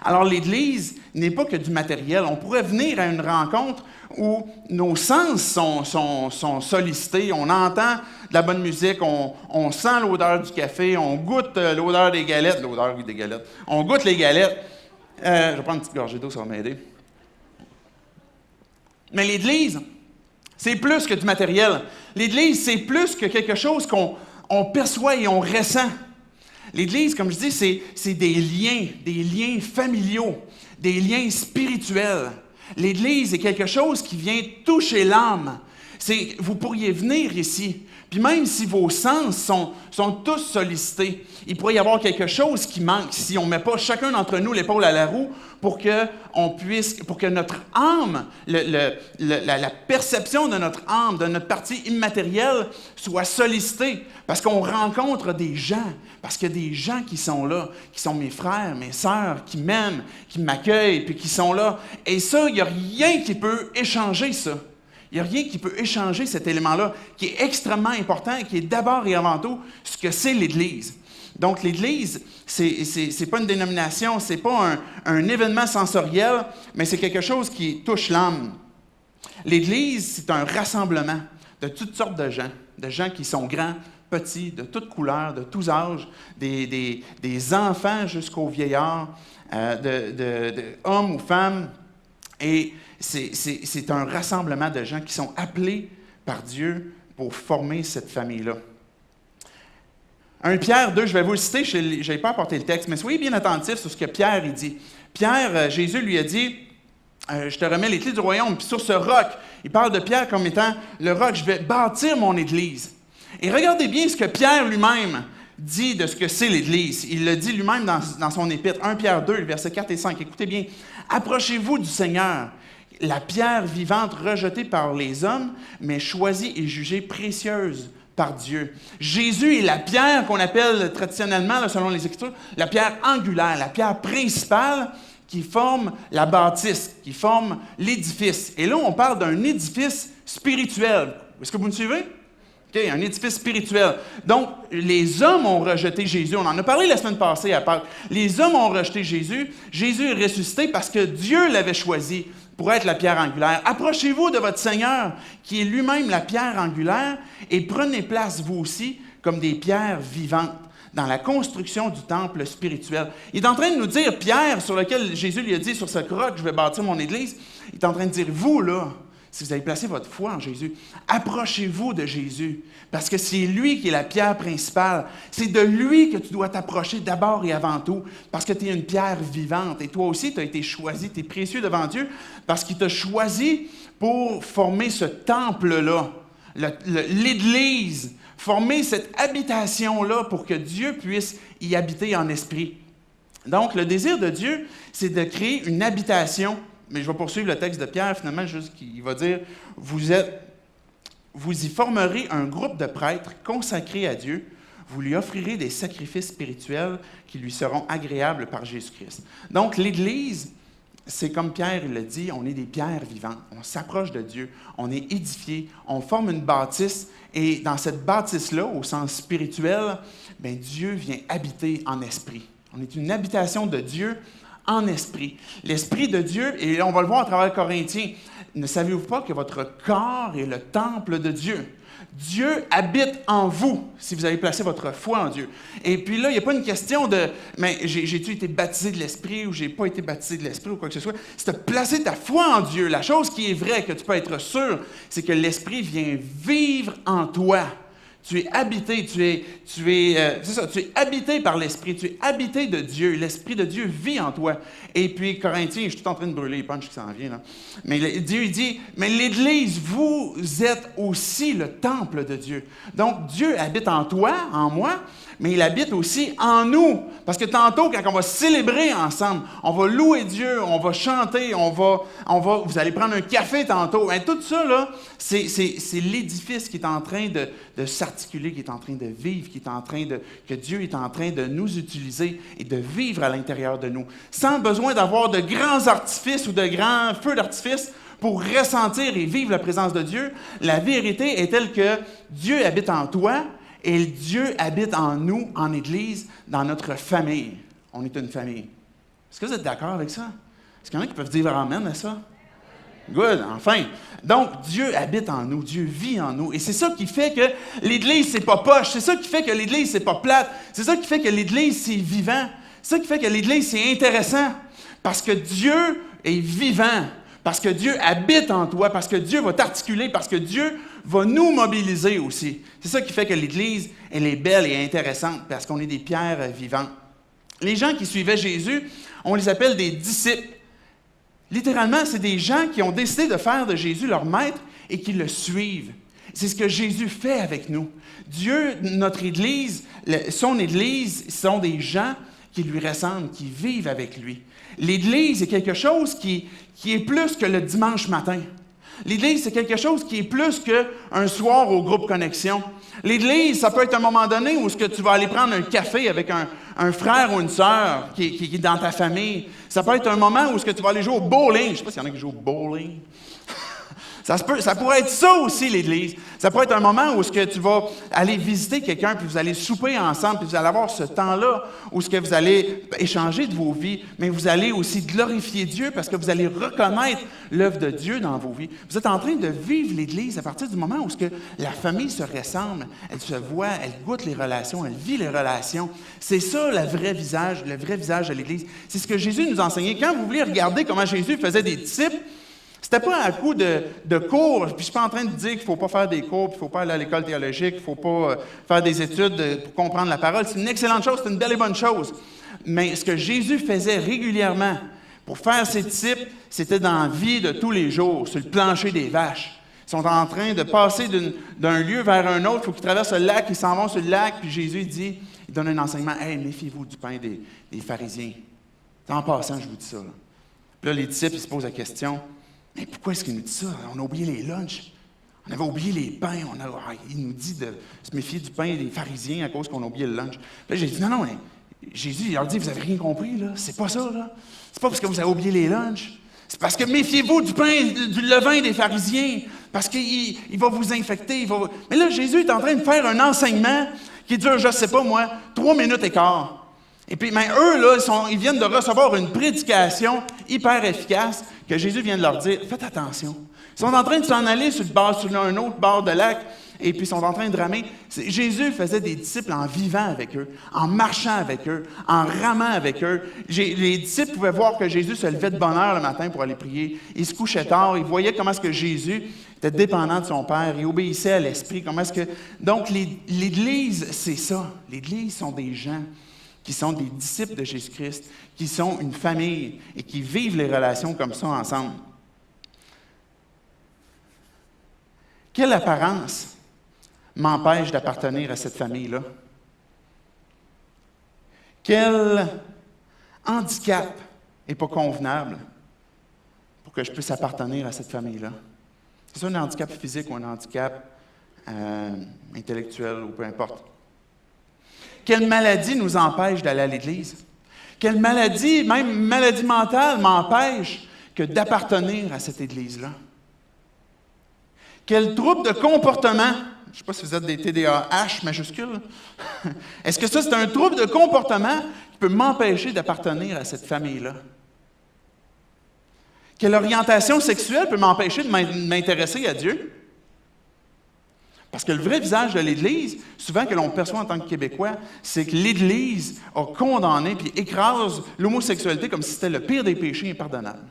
[SPEAKER 2] Alors l'Église n'est pas que du matériel. On pourrait venir à une rencontre où nos sens sont sollicités, on entend de la bonne musique, on sent l'odeur du café, on goûte l'odeur des galettes, on goûte les galettes. Je vais prendre une petite gorgée d'eau, ça va m'aider. Mais l'Église, c'est plus que du matériel. L'Église, c'est plus que quelque chose qu'on perçoit et on ressent. L'Église, comme je dis, c'est des liens familiaux, des liens spirituels. L'Église est quelque chose qui vient toucher l'âme. Vous pourriez venir ici, puis même si vos sens sont tous sollicités, il pourrait y avoir quelque chose qui manque si on ne met pas chacun d'entre nous l'épaule à la roue pour que notre âme, la perception de notre âme, de notre partie immatérielle, soit sollicitée. Parce qu'on rencontre des gens, parce qu'il y a des gens qui sont là, qui sont mes frères, mes sœurs, qui m'aiment, qui m'accueillent, puis qui sont là. Et ça, il n'y a rien qui peut échanger ça. Il n'y a rien qui peut échanger cet élément-là, qui est extrêmement important et qui est d'abord et avant tout ce que c'est l'Église. Donc, l'Église, c'est pas une dénomination, c'est pas un événement sensoriel, mais c'est quelque chose qui touche l'âme. L'Église, c'est un rassemblement de toutes sortes de gens qui sont grands, petits, de toutes couleurs, de tous âges, des enfants jusqu'aux vieillards, de hommes ou femmes. Et c'est un rassemblement de gens qui sont appelés par Dieu pour former cette famille-là. 1 Pierre 2, je vais vous le citer, je n'ai pas apporté le texte, mais soyez bien attentifs sur ce que Pierre il dit. Pierre, Jésus lui a dit, je te remets les clés du royaume, puis sur ce roc, il parle de Pierre comme étant le roc, je vais bâtir mon Église. Et regardez bien ce que Pierre lui-même dit de ce que c'est l'Église. Il le dit lui-même dans son épître, 1 Pierre 2, versets 4 et 5. Écoutez bien, « Approchez-vous du Seigneur, la pierre vivante rejetée par les hommes, mais choisie et jugée précieuse par Dieu. » Jésus est la pierre qu'on appelle traditionnellement, selon les Écritures, la pierre angulaire, la pierre principale qui forme la bâtisse, qui forme l'édifice. Et là, on parle d'un édifice spirituel. Est-ce que vous me suivez? OK, un édifice spirituel. Donc, les hommes ont rejeté Jésus. On en a parlé la semaine passée à Pâques. Les hommes ont rejeté Jésus. Jésus est ressuscité parce que Dieu l'avait choisi pour être la pierre angulaire. Approchez-vous de votre Seigneur, qui est lui-même la pierre angulaire, et prenez place, vous aussi, comme des pierres vivantes dans la construction du temple spirituel. Il est en train de nous dire, Pierre, sur lequel Jésus lui a dit, sur ce roc, je vais bâtir mon Église, il est en train de dire, vous, là, si vous avez placé votre foi en Jésus, approchez-vous de Jésus, parce que c'est lui qui est la pierre principale. C'est de lui que tu dois t'approcher d'abord et avant tout, parce que tu es une pierre vivante. Et toi aussi, tu as été choisi, tu es précieux devant Dieu, parce qu'il t'a choisi pour former ce temple-là, l'Église, former cette habitation-là pour que Dieu puisse y habiter en esprit. Donc, le désir de Dieu, c'est de créer une habitation. Mais je vais poursuivre le texte de Pierre, finalement, juste qu'il va dire, vous y formerez un groupe de prêtres consacrés à Dieu, vous lui offrirez des sacrifices spirituels qui lui seront agréables par Jésus-Christ. Donc, l'Église c'est comme Pierre le dit, on est des pierres vivantes. On s'approche de Dieu, on est édifié, on forme une bâtisse. Et dans cette bâtisse-là, au sens spirituel, bien, Dieu vient habiter en esprit. On est une habitation de Dieu en esprit. L'Esprit de Dieu, et on va le voir à travers Corinthiens, ne savez-vous pas que votre corps est le temple de Dieu? Dieu habite en vous, si vous avez placé votre foi en Dieu. Et puis là, il n'y a pas une question de « mais j'ai-tu été baptisé de l'Esprit ou j'ai pas été baptisé de l'Esprit ou quoi que ce soit ». C'est de placer ta foi en Dieu. La chose qui est vraie, que tu peux être sûr, c'est que l'Esprit vient vivre en toi. Tu es habité, tu es habité par l'Esprit, tu es habité de Dieu. L'Esprit de Dieu vit en toi. Et puis, Corinthiens, je suis tout en train de brûler les punchs qui s'en viennent, là. Mais Dieu il dit, mais l'Église, vous êtes aussi le temple de Dieu. Donc, Dieu habite en toi, en moi, mais il habite aussi en nous. Parce que tantôt, quand on va célébrer ensemble, on va louer Dieu, on va chanter, vous allez prendre un café tantôt. Et tout ça, là, c'est l'édifice qui est en train de s'articuler, qui est en train de vivre, que Dieu est en train de nous utiliser et de vivre à l'intérieur de nous. Sans besoin d'avoir de grands artifices ou de grands feux d'artifice pour ressentir et vivre la présence de Dieu, la vérité est telle que Dieu habite en toi, et Dieu habite en nous, en Église, dans notre famille. On est une famille. Est-ce que vous êtes d'accord avec ça? Est-ce qu'il y en a qui peuvent dire amen à ça? Good, enfin. Donc, Dieu habite en nous, Dieu vit en nous. Et c'est ça qui fait que l'Église, c'est pas poche. C'est ça qui fait que l'Église, c'est pas plate. C'est ça qui fait que l'Église, c'est vivant. C'est ça qui fait que l'Église, c'est intéressant. Parce que Dieu est vivant. Parce que Dieu habite en toi, parce que Dieu va t'articuler, parce que Dieu va nous mobiliser aussi. C'est ça qui fait que l'Église, elle est belle et intéressante, parce qu'on est des pierres vivantes. Les gens qui suivaient Jésus, on les appelle des disciples. Littéralement, c'est des gens qui ont décidé de faire de Jésus leur maître et qui le suivent. C'est ce que Jésus fait avec nous. Dieu, notre Église, son Église, sont des gens qui lui ressemblent, qui vivent avec lui. L'Église est quelque chose qui est plus que le dimanche matin. L'Église, c'est quelque chose qui est plus qu'un soir au groupe Connexion. L'Église, ça peut être un moment donné où tu vas aller prendre un café avec un frère ou une sœur qui est dans ta famille. Ça peut être un moment où tu vas aller jouer au bowling. Je ne sais pas s'il y en a qui jouent au bowling. Ça pourrait être ça aussi, l'Église. Ça pourrait être un moment où tu vas aller visiter quelqu'un, puis vous allez souper ensemble, puis vous allez avoir ce temps-là où vous allez échanger de vos vies, mais vous allez aussi glorifier Dieu parce que vous allez reconnaître l'œuvre de Dieu dans vos vies. Vous êtes en train de vivre l'Église à partir du moment où la famille se ressemble, elle se voit, elle goûte les relations, elle vit les relations. C'est ça le vrai visage de l'Église. C'est ce que Jésus nous a enseigné. Quand vous voulez regarder comment Jésus faisait des disciples, c'était pas un coup de cours, puis je suis pas en train de dire qu'il faut pas faire des cours, puis il faut pas aller à l'école théologique, il faut pas faire des études pour comprendre la parole. C'est une excellente chose, c'est une belle et bonne chose. Mais ce que Jésus faisait régulièrement pour faire ses disciples, c'était dans la vie de tous les jours, sur le plancher des vaches. Ils sont en train de passer d'un lieu vers un autre, il faut qu'ils traversent le lac, ils s'en vont sur le lac, puis Jésus il donne un enseignement, « Hey, méfiez-vous du pain des pharisiens. » En passant, je vous dis ça. Là. Puis là, les disciples, ils se posent la question, mais pourquoi est-ce qu'il nous dit ça? On a oublié les lunchs. On avait oublié les pains. Il nous dit de se méfier du pain des pharisiens à cause qu'on a oublié le lunch. Puis là, j'ai dit, non, mais Jésus, il leur dit, vous n'avez rien compris, là. C'est pas ça, là. C'est pas parce que vous avez oublié les lunchs. C'est parce que méfiez-vous du pain, du levain des pharisiens. Parce qu'il va vous infecter. Mais là, Jésus est en train de faire un enseignement qui dure, je ne sais pas moi, 3 minutes et quart. Et puis, eux, là, ils viennent de recevoir une prédication hyper efficace que Jésus vient de leur dire, faites attention. Ils sont en train de s'en aller sur un autre bord de lac, et puis ils sont en train de ramer. Jésus faisait des disciples en vivant avec eux, en marchant avec eux, en ramant avec eux. Les disciples pouvaient voir que Jésus se levait de bonne heure le matin pour aller prier. Il se couchait tard, ils voyaient comment est-ce que Jésus était dépendant de son Père, il obéissait à l'Esprit. Donc, l'Église, c'est ça. L'Église sont des gens qui sont des disciples de Jésus-Christ, qui sont une famille et qui vivent les relations comme ça ensemble. Quelle apparence m'empêche d'appartenir à cette famille-là? Quel handicap n'est pas convenable pour que je puisse appartenir à cette famille-là? C'est ça un handicap physique ou un handicap intellectuel ou peu importe. Quelle maladie nous empêche d'aller à l'Église? Quelle maladie, même maladie mentale, m'empêche que d'appartenir à cette Église-là? Quel trouble de comportement, je ne sais pas si vous êtes des TDAH majuscules, est-ce que ça, c'est un trouble de comportement qui peut m'empêcher d'appartenir à cette famille-là? Quelle orientation sexuelle peut m'empêcher de m'intéresser à Dieu? Parce que le vrai visage de l'Église, souvent que l'on perçoit en tant que Québécois, c'est que l'Église a condamné puis écrase l'homosexualité comme si c'était le pire des péchés impardonnables.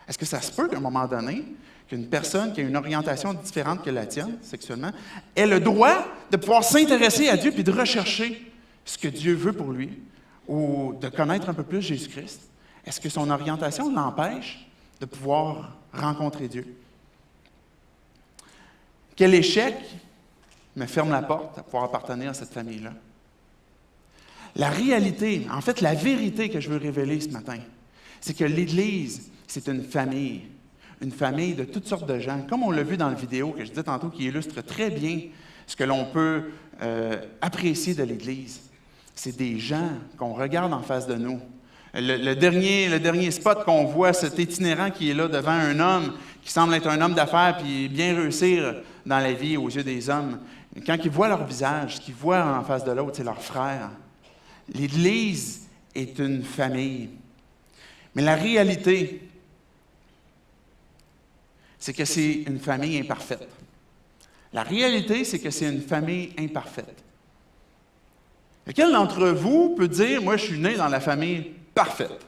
[SPEAKER 2] Est-ce que ça se peut qu'à un moment donné, qu'une personne qui a une orientation différente que la tienne, sexuellement, ait le droit de pouvoir s'intéresser à Dieu puis de rechercher ce que Dieu veut pour lui ou de connaître un peu plus Jésus-Christ? Est-ce que son orientation l'empêche de pouvoir rencontrer Dieu? Quel échec me ferme la porte à pouvoir appartenir à cette famille-là? La réalité, en fait, la vérité que je veux révéler ce matin, c'est que l'Église, c'est une famille de toutes sortes de gens, comme on l'a vu dans la vidéo que je disais tantôt, qui illustre très bien ce que l'on peut apprécier de l'Église. C'est des gens qu'on regarde en face de nous. Le dernier spot qu'on voit, cet itinérant qui est là devant un homme qui semble être un homme d'affaires puis bien réussir dans la vie aux yeux des hommes. Quand ils voient leur visage, ce qu'ils voient en face de l'autre, c'est leur frère. L'Église est une famille. Mais la réalité, c'est que c'est une famille imparfaite. La réalité, c'est que c'est une famille imparfaite. Lequel d'entre vous peut dire, moi, je suis né dans la famille parfaite?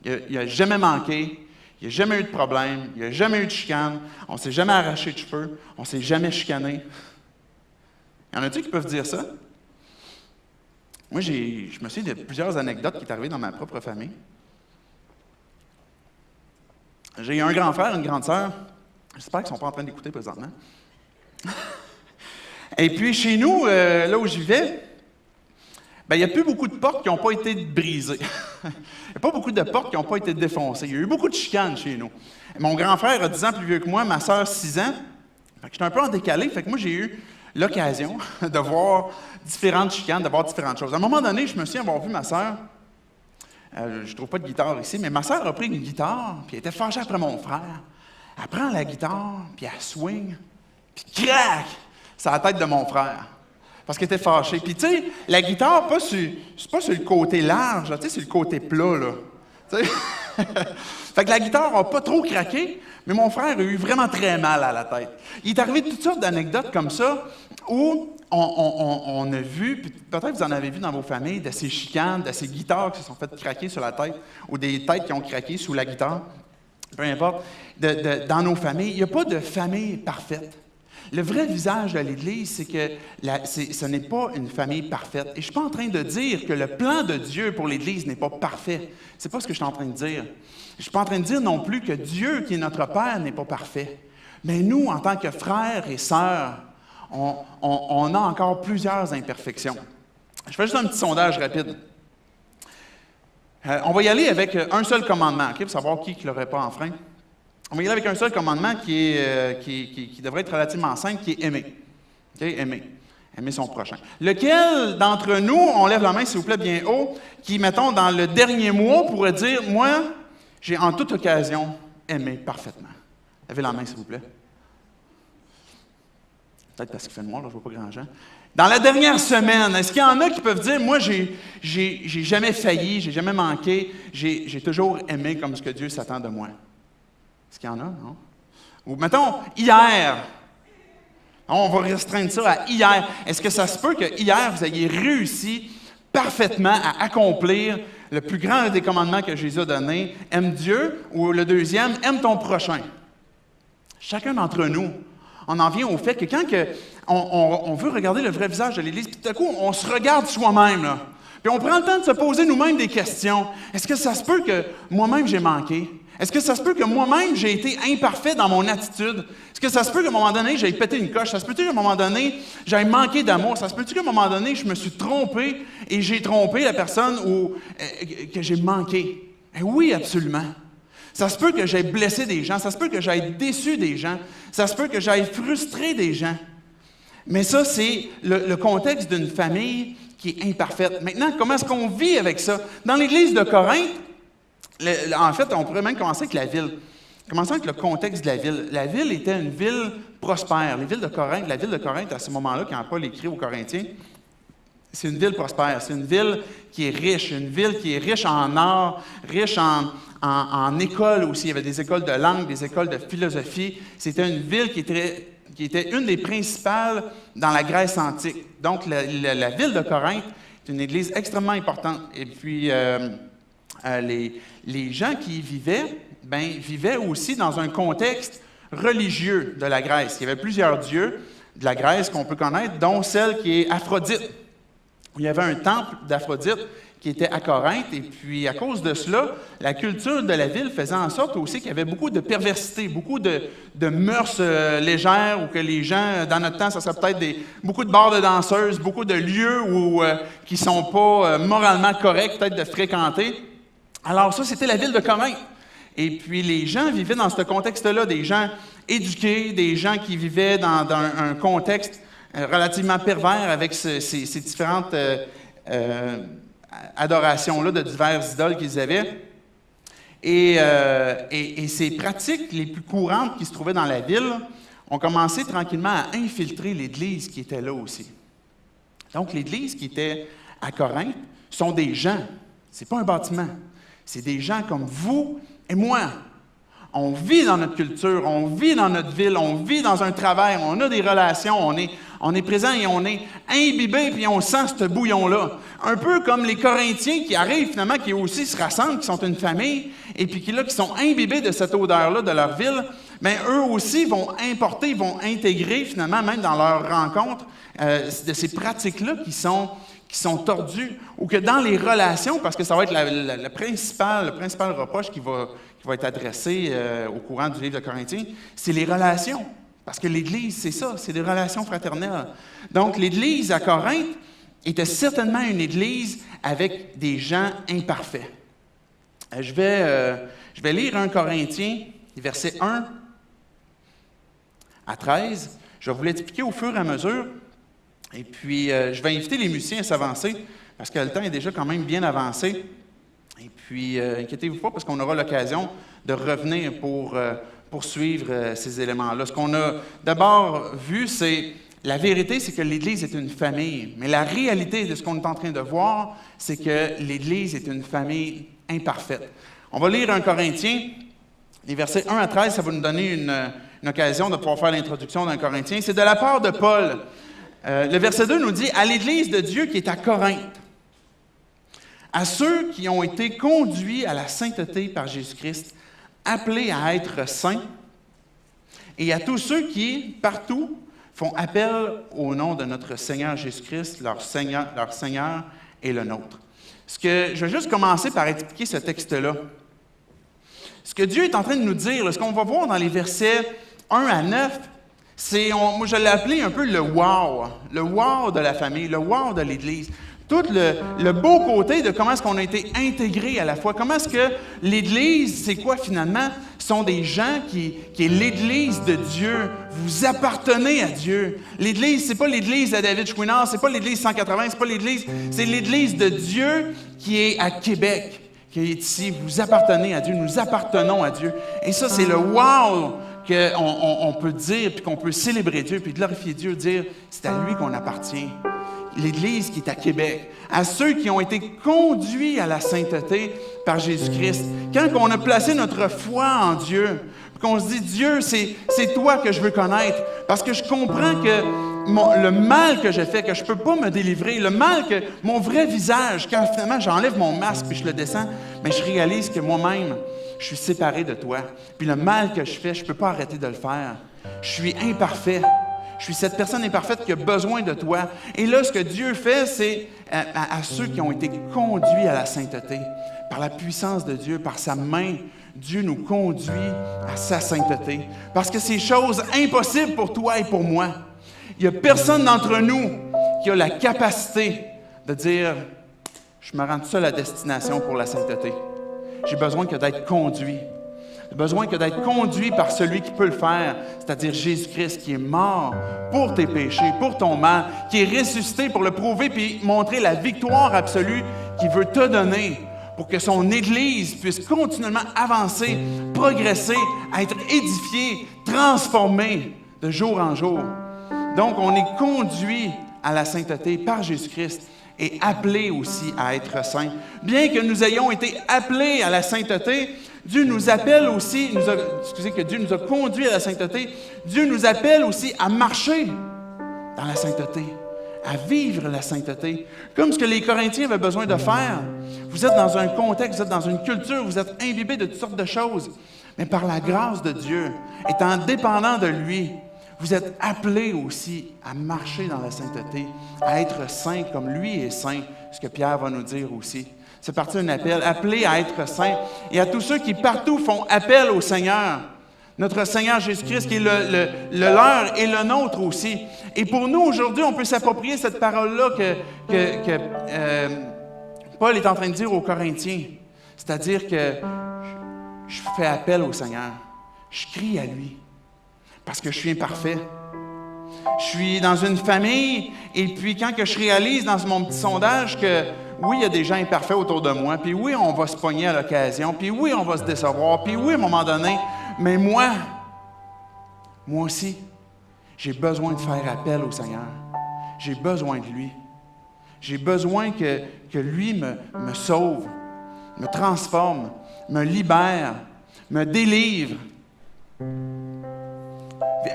[SPEAKER 2] Il n'a jamais manqué, il n'y a jamais eu de problème, il n'y a jamais eu de chicane, on ne s'est jamais arraché de cheveux, on ne s'est jamais chicané. Y en a-t-il qui peuvent dire ça? Moi, je me souviens de plusieurs anecdotes qui sont arrivées dans ma propre famille. J'ai un grand frère, une grande sœur. J'espère qu'ils ne sont pas en train d'écouter présentement. Et puis, chez nous, là où je vivais, il n'y a plus beaucoup de portes qui n'ont pas été brisées. Il n'y a pas beaucoup de portes qui n'ont pas été défoncées. Il y a eu beaucoup de chicanes chez nous. Mon grand frère a 10 ans plus vieux que moi, ma sœur 6 ans. J'étais un peu en décalé, fait que moi, j'ai eu l'occasion de voir différentes chicanes, de voir différentes choses. À un moment donné, je me souviens avoir vu ma sœur. Je ne trouve pas de guitare ici, mais ma sœur a pris une guitare, puis elle était fâchée après mon frère. Elle prend la guitare, puis elle swing, puis crac! C'est la tête de mon frère. Parce qu'elle était fâchée. Puis, tu sais, la guitare, c'est pas sur le côté large, tu sais, c'est le côté plat, là. Tu sais? Fait que la guitare n'a pas trop craqué, mais mon frère a eu vraiment très mal à la tête. Il est arrivé toutes sortes d'anecdotes comme ça où on a vu, puis peut-être que vous en avez vu dans vos familles, de ces chicanes, de ces guitares qui se sont faites craquer sur la tête ou des têtes qui ont craqué sous la guitare, peu importe. Dans nos familles, il n'y a pas de famille parfaite. Le vrai visage de l'Église, c'est que ce n'est pas une famille parfaite. Et je ne suis pas en train de dire que le plan de Dieu pour l'Église n'est pas parfait. Ce n'est pas ce que je suis en train de dire. Je ne suis pas en train de dire non plus que Dieu, qui est notre Père, n'est pas parfait. Mais nous, en tant que frères et sœurs, on a encore plusieurs imperfections. Je fais juste un petit sondage rapide. On va y aller avec un seul commandement, okay, pour savoir qui ne l'aurait pas enfreint. On va y aller avec un seul commandement qui devrait être relativement simple, qui est aimer. Okay? Aimer. Aimer son prochain. Lequel d'entre nous, on lève la main, s'il vous plaît, bien haut, qui, mettons, dans le dernier mois, pourrait dire, moi, j'ai en toute occasion aimé parfaitement. Levez la main, s'il vous plaît. Peut-être parce qu'il fait noir, là, je ne vois pas grand gens. Dans la dernière semaine, est-ce qu'il y en a qui peuvent dire, moi, j'ai jamais failli, j'ai jamais manqué, j'ai toujours aimé comme ce que Dieu s'attend de moi? Est-ce qu'il y en a, non? Ou mettons, hier. On va restreindre ça à hier. Est-ce que ça se peut que hier, vous ayez réussi parfaitement à accomplir le plus grand des commandements que Jésus a donné, aime Dieu, ou le deuxième, aime ton prochain? Chacun d'entre nous, on en vient au fait que quand on veut regarder le vrai visage de l'Église, puis tout à coup, on se regarde soi-même, là. Puis on prend le temps de se poser nous-mêmes des questions. Est-ce que ça se peut que moi-même j'ai manqué? Est-ce que ça se peut que moi-même j'ai été imparfait dans mon attitude? Est-ce que ça se peut qu'à un moment donné j'ai pété une coche? Ça se peut-tu qu'à un moment donné j'ai manqué d'amour? Ça se peut-tu qu'à un moment donné je me suis trompé et j'ai trompé la personne que j'ai manqué? Oui, absolument. Ça se peut que j'aie blessé des gens, ça se peut que j'aie déçu des gens, ça se peut que j'aie frustré des gens. Mais ça, c'est le contexte d'une famille qui est imparfaite. Maintenant, comment est-ce qu'on vit avec ça? Dans l'Église de Corinthe, en fait, on pourrait même commencer avec la ville. Commençons avec le contexte de la ville. La ville était une ville prospère. La ville de Corinthe, à ce moment-là, quand Paul écrit aux Corinthiens, c'est une ville prospère. C'est une ville qui est riche. Une ville qui est riche en art, riche en écoles aussi. Il y avait des écoles de langue, des écoles de philosophie. C'était une ville qui était une des principales dans la Grèce antique. Donc, la ville de Corinthe est une église extrêmement importante. Et puis, les gens qui y vivaient aussi dans un contexte religieux de la Grèce. Il y avait plusieurs dieux de la Grèce qu'on peut connaître, dont celle qui est Aphrodite. Il y avait un temple d'Aphrodite qui était à Corinthe, et puis à cause de cela, la culture de la ville faisait en sorte aussi qu'il y avait beaucoup de perversité, beaucoup de mœurs légères, ou que les gens, dans notre temps, ça serait peut-être beaucoup de bars de danseuses, beaucoup de lieux qui ne sont pas moralement corrects, peut-être de fréquenter. Alors ça, c'était la ville de Corinthe. Et puis les gens vivaient dans ce contexte-là, des gens éduqués, des gens qui vivaient dans un contexte relativement pervers avec ces différentes adorations-là de diverses idoles qu'ils avaient. Et ces pratiques les plus courantes qui se trouvaient dans la ville ont commencé tranquillement à infiltrer l'Église qui était là aussi. Donc l'Église qui était à Corinthe sont des gens, c'est pas un bâtiment, c'est des gens comme vous et moi. On vit dans notre culture, on vit dans notre ville, on vit dans un travail, on a des relations, on est présent et on est imbibé, puis on sent ce bouillon-là. Un peu comme les Corinthiens qui arrivent finalement, qui aussi se rassemblent, qui sont une famille, et puis qui sont imbibés de cette odeur-là de leur ville, bien eux aussi vont importer, vont intégrer finalement, même dans leur rencontre, de ces pratiques-là qui sont tordues, ou que dans les relations, parce que ça va être le principal reproche qui va être adressé au courant du livre de Corinthiens, c'est les relations. Parce que l'Église, c'est ça, c'est des relations fraternelles. Donc, l'Église à Corinthe était certainement une Église avec des gens imparfaits. Je vais lire 1 Corinthiens, versets 1 à 13. Je vais vous l'expliquer au fur et à mesure. Et puis, je vais inviter les musiciens à s'avancer, parce que le temps est déjà quand même bien avancé. Et puis, inquiétez-vous pas, parce qu'on aura l'occasion de revenir pour poursuivre ces éléments-là. Ce qu'on a d'abord vu, c'est la vérité, c'est que l'Église est une famille. Mais la réalité de ce qu'on est en train de voir, c'est que l'Église est une famille imparfaite. On va lire 1 Corinthiens, les versets 1 à 13, ça va nous donner une occasion de pouvoir faire l'introduction d'un Corinthien. C'est de la part de Paul. Le verset 2 nous dit « À l'Église de Dieu qui est à Corinthe, à ceux qui ont été conduits à la sainteté par Jésus-Christ, appelés à être saints, et à tous ceux qui, partout, font appel au nom de notre Seigneur Jésus-Christ, leur Seigneur et le nôtre. » Je vais juste commencer par expliquer ce texte-là. Ce que Dieu est en train de nous dire, ce qu'on va voir dans les versets 1 à 9, moi je l'ai appelé un peu le wow de la famille, le wow de l'Église. Tout le beau côté de comment est-ce qu'on a été intégrés à la fois. Comment est-ce que l'Église, c'est quoi finalement? Ce sont des gens qui est l'Église de Dieu. Vous appartenez à Dieu. L'Église, c'est pas l'Église à David Chouinard, c'est pas l'Église 180, c'est pas l'Église, c'est l'Église de Dieu qui est à Québec, qui est ici. Vous appartenez à Dieu, nous appartenons à Dieu. Et ça, c'est le wow qu'on peut dire, puis qu'on peut célébrer Dieu, puis glorifier Dieu, dire c'est à lui qu'on appartient. L'Église qui est à Québec, à ceux qui ont été conduits à la sainteté par Jésus-Christ. Quand on a placé notre foi en Dieu, qu'on se dit, Dieu, c'est toi que je veux connaître, parce que je comprends que le mal que j'ai fait, que je ne peux pas me délivrer, le mal que mon vrai visage, quand finalement j'enlève mon masque puis je le descends, mais je réalise que moi-même, je suis séparé de toi. Puis le mal que je fais, je ne peux pas arrêter de le faire. Je suis imparfait. Je suis cette personne imparfaite qui a besoin de toi. Et là, ce que Dieu fait, c'est à ceux qui ont été conduits à la sainteté, par la puissance de Dieu, par sa main, Dieu nous conduit à sa sainteté. Parce que c'est chose impossible pour toi et pour moi. Il n'y a personne d'entre nous qui a la capacité de dire « Je me rends seul à destination pour la sainteté. J'ai besoin que d'être conduit. » Tu n'as besoin que d'être conduit par celui qui peut le faire, c'est-à-dire Jésus-Christ qui est mort pour tes péchés, pour ton mal, qui est ressuscité pour le prouver puis montrer la victoire absolue qu'il veut te donner pour que son Église puisse continuellement avancer, progresser, être édifiée, transformée de jour en jour. Donc, on est conduit à la sainteté par Jésus-Christ et appelé aussi à être saint. Bien que nous ayons été appelés à la sainteté, Dieu nous appelle aussi, que Dieu nous a conduits à la sainteté, Dieu nous appelle aussi à marcher dans la sainteté, à vivre la sainteté, comme ce que les Corinthiens avaient besoin de faire. Vous êtes dans un contexte, vous êtes dans une culture, vous êtes imbibés de toutes sortes de choses, mais par la grâce de Dieu, étant dépendant de lui, vous êtes appelés aussi à marcher dans la sainteté, à être saints comme lui est saint, ce que Pierre va nous dire aussi. C'est parti d'un appel, appelé à être saints, et à tous ceux qui partout font appel au Seigneur, notre Seigneur Jésus-Christ, qui est le leur et le nôtre aussi. Et pour nous, aujourd'hui, on peut s'approprier cette parole-là que Paul est en train de dire aux Corinthiens, c'est-à-dire que je fais appel au Seigneur, je crie à lui, parce que je suis imparfait. Je suis dans une famille, et puis quand que je réalise dans mon petit sondage que oui, il y a des gens imparfaits autour de moi, puis oui, on va se pogner à l'occasion, puis oui, on va se décevoir, puis oui, à un moment donné, mais moi aussi, j'ai besoin de faire appel au Seigneur. J'ai besoin de lui. J'ai besoin que lui me sauve, me transforme, me libère, me délivre.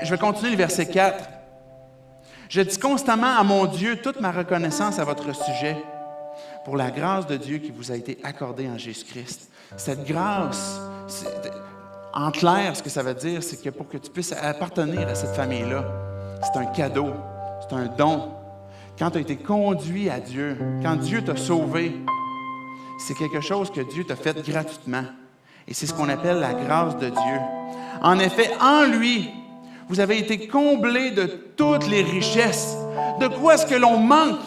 [SPEAKER 2] Je vais continuer le verset 4. Je dis constamment à mon Dieu toute ma reconnaissance à votre sujet pour la grâce de Dieu qui vous a été accordée en Jésus-Christ. Cette grâce, en clair, ce que ça veut dire, c'est que pour que tu puisses appartenir à cette famille-là, c'est un cadeau, c'est un don. Quand tu as été conduit à Dieu, quand Dieu t'a sauvé, c'est quelque chose que Dieu t'a fait gratuitement. Et c'est ce qu'on appelle la grâce de Dieu. En effet, en lui, vous avez été comblés de toutes les richesses. De quoi est-ce que l'on manque?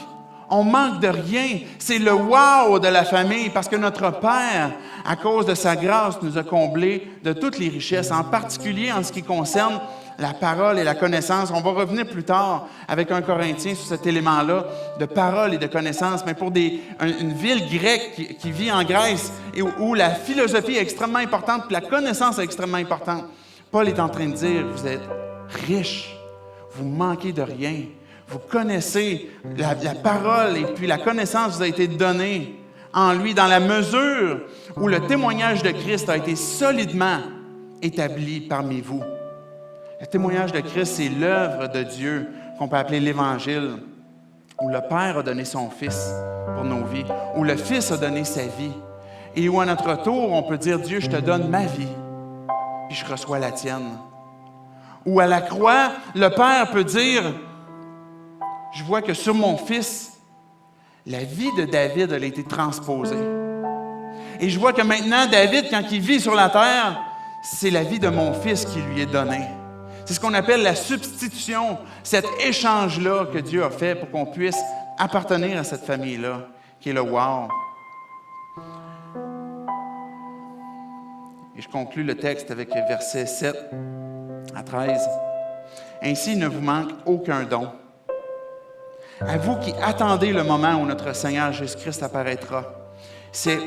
[SPEAKER 2] On manque de rien. C'est le wow de la famille parce que notre Père, à cause de sa grâce, nous a comblés de toutes les richesses, en particulier en ce qui concerne la parole et la connaissance. On va revenir plus tard avec un Corinthien sur cet élément-là de parole et de connaissance, mais pour une ville grecque qui vit en Grèce et où la philosophie est extrêmement importante puis la connaissance est extrêmement importante. Paul est en train de dire, vous êtes riches, vous manquez de rien. Vous connaissez la parole et puis la connaissance vous a été donnée en lui dans la mesure où le témoignage de Christ a été solidement établi parmi vous. Le témoignage de Christ, c'est l'œuvre de Dieu qu'on peut appeler l'Évangile, où le Père a donné son Fils pour nos vies, où le Fils a donné sa vie, et où à notre tour, on peut dire, Dieu, je te donne ma vie, puis je reçois la tienne. Ou à la croix, le Père peut dire, je vois que sur mon Fils, la vie de David a été transposée. Et je vois que maintenant, David, quand il vit sur la terre, c'est la vie de mon Fils qui lui est donnée. C'est ce qu'on appelle la substitution, cet échange-là que Dieu a fait pour qu'on puisse appartenir à cette famille-là, qui est le wow. Et je conclus le texte avec les versets 7 à 13. Ainsi, il ne vous manque aucun don. À vous qui attendez le moment où notre Seigneur Jésus-Christ apparaîtra, c'est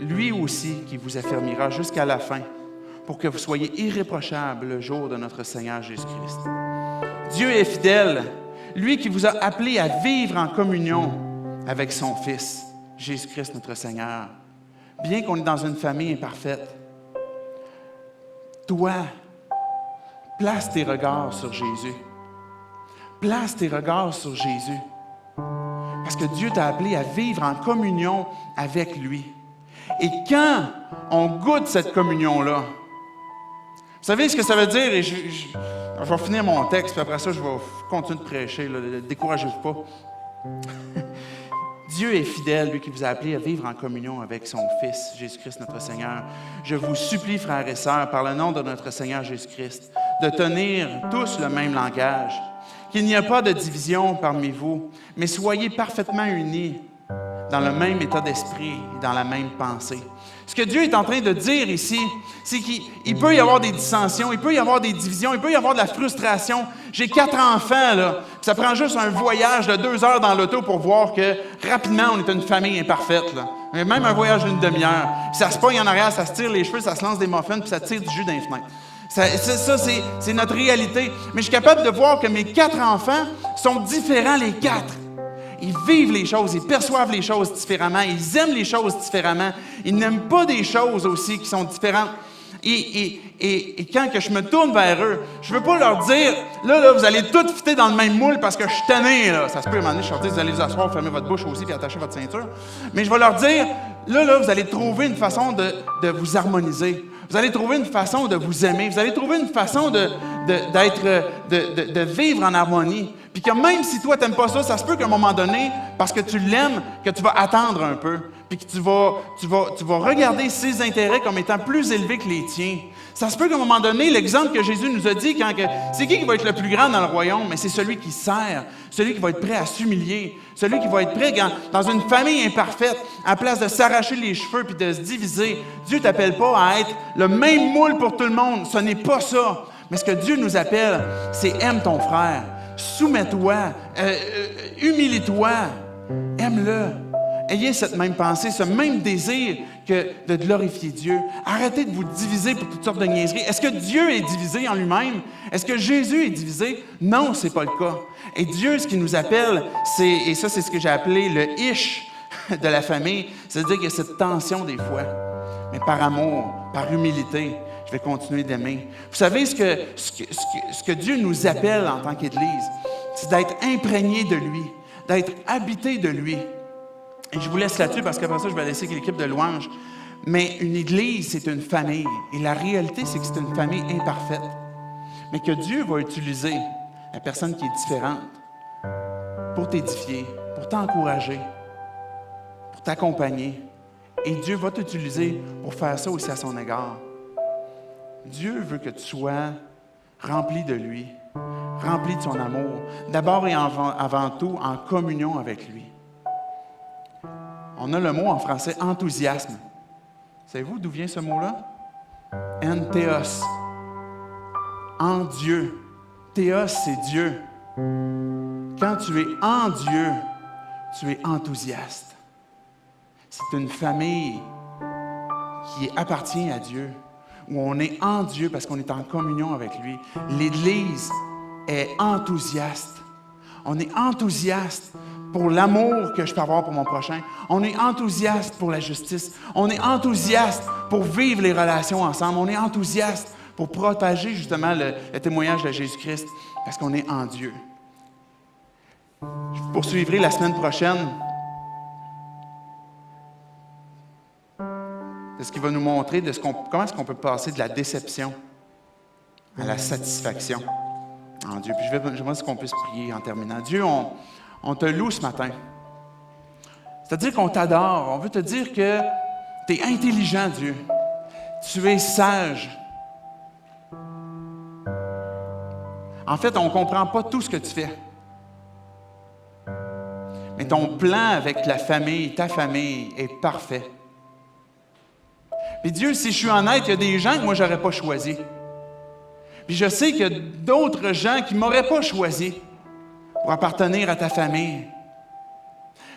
[SPEAKER 2] lui aussi qui vous affermira jusqu'à la fin pour que vous soyez irréprochables le jour de notre Seigneur Jésus-Christ. Dieu est fidèle, lui qui vous a appelé à vivre en communion avec son Fils, Jésus-Christ notre Seigneur. Bien qu'on est dans une famille imparfaite, toi, place tes regards sur Jésus. Place tes regards sur Jésus. Parce que Dieu t'a appelé à vivre en communion avec lui. Et quand on goûte cette communion-là, vous savez ce que ça veut dire? Et je vais finir mon texte, puis après ça, je vais continuer de prêcher. Ne découragez-vous pas. Dieu est fidèle, lui qui vous a appelé à vivre en communion avec son Fils, Jésus-Christ notre Seigneur. Je vous supplie, frères et sœurs, par le nom de notre Seigneur Jésus-Christ, de tenir tous le même langage, qu'il n'y a pas de division parmi vous, mais soyez parfaitement unis dans le même état d'esprit et dans la même pensée. Ce que Dieu est en train de dire ici, c'est qu'il peut y avoir des dissensions, il peut y avoir des divisions, il peut y avoir de la frustration. J'ai 4 enfants, là, puis ça prend juste un voyage de 2 heures dans l'auto pour voir que rapidement, on est une famille imparfaite. Là. Même un voyage d'une demi-heure. Puis ça se pogne en arrière, ça se tire les cheveux, ça se lance des muffins, puis ça tire du jus dans les fenêtres. C'est notre réalité. Mais je suis capable de voir que mes 4 enfants sont différents les 4. Ils vivent les choses, ils perçoivent les choses différemment, ils aiment les choses différemment, ils n'aiment pas des choses aussi qui sont différentes. Et quand que je me tourne vers eux, je ne veux pas leur dire, là, vous allez tous fitter dans le même moule parce que je suis tanné, là. Ça se peut, à un moment donné, je leur dis, vous allez vous asseoir, fermer votre bouche aussi, puis attacher votre ceinture. Mais je vais leur dire, là, vous allez trouver une façon de vous harmoniser. Vous allez trouver une façon de vous aimer. Vous allez trouver une façon de vivre en harmonie. Puis que même si toi, tu n'aimes pas ça, ça se peut qu'à un moment donné, parce que tu l'aimes, que tu vas attendre un peu. Puis que tu vas regarder ses intérêts comme étant plus élevés que les tiens. Ça se peut qu'à un moment donné, l'exemple que Jésus nous a dit, c'est qui va être le plus grand dans le royaume? Mais c'est celui qui sert, celui qui va être prêt à s'humilier, celui qui va être prêt dans une famille imparfaite, à la place de s'arracher les cheveux puis de se diviser. Dieu ne t'appelle pas à être le même moule pour tout le monde. Ce n'est pas ça. Mais ce que Dieu nous appelle, c'est aime ton frère, soumets-toi, humilie-toi, aime-le. Ayez cette même pensée, ce même désir que de glorifier Dieu. Arrêtez de vous diviser pour toutes sortes de niaiseries. Est-ce que Dieu est divisé en lui-même? Est-ce que Jésus est divisé? Non, ce n'est pas le cas. Et Dieu, ce qu'il nous appelle, et ça, c'est ce que j'ai appelé le « ish » de la famille, c'est-à-dire qu'il y a cette tension des fois. Mais par amour, par humilité, je vais continuer d'aimer. Vous savez, ce que Dieu nous appelle en tant qu'Église, c'est d'être imprégné de lui, d'être habité de lui. Et je vous laisse là-dessus parce qu'après ça, je vais laisser l'équipe de louange. Mais une Église, c'est une famille. Et la réalité, c'est que c'est une famille imparfaite. Mais que Dieu va utiliser la personne qui est différente pour t'édifier, pour t'encourager, pour t'accompagner. Et Dieu va t'utiliser pour faire ça aussi à son égard. Dieu veut que tu sois rempli de lui, rempli de son amour. D'abord et avant tout, en communion avec lui. On a le mot en français « enthousiasme ». Savez-vous d'où vient ce mot-là? « En-théos ». En Dieu. Théos, c'est Dieu. Quand tu es en Dieu, tu es enthousiaste. C'est une famille qui appartient à Dieu, où on est en Dieu parce qu'on est en communion avec lui. L'Église est enthousiaste. On est enthousiaste pour l'amour que je peux avoir pour mon prochain. On est enthousiaste pour la justice. On est enthousiaste pour vivre les relations ensemble. On est enthousiaste pour propager justement le témoignage de Jésus-Christ parce qu'on est en Dieu. Je vous poursuivrai la semaine prochaine de ce qui va nous montrer comment est-ce qu'on peut passer de la déception à la satisfaction en Dieu. Puis j'aimerais qu'on puisse prier en terminant. Dieu, on te loue ce matin. C'est-à-dire qu'on t'adore. On veut te dire que tu es intelligent, Dieu. Tu es sage. En fait, on ne comprend pas tout ce que tu fais. Mais ton plan avec la famille, ta famille, est parfait. Puis Dieu, si je suis honnête, il y a des gens que moi, je n'aurais pas choisis. Puis je sais qu'il y a d'autres gens qui ne m'auraient pas choisi pour appartenir à ta famille.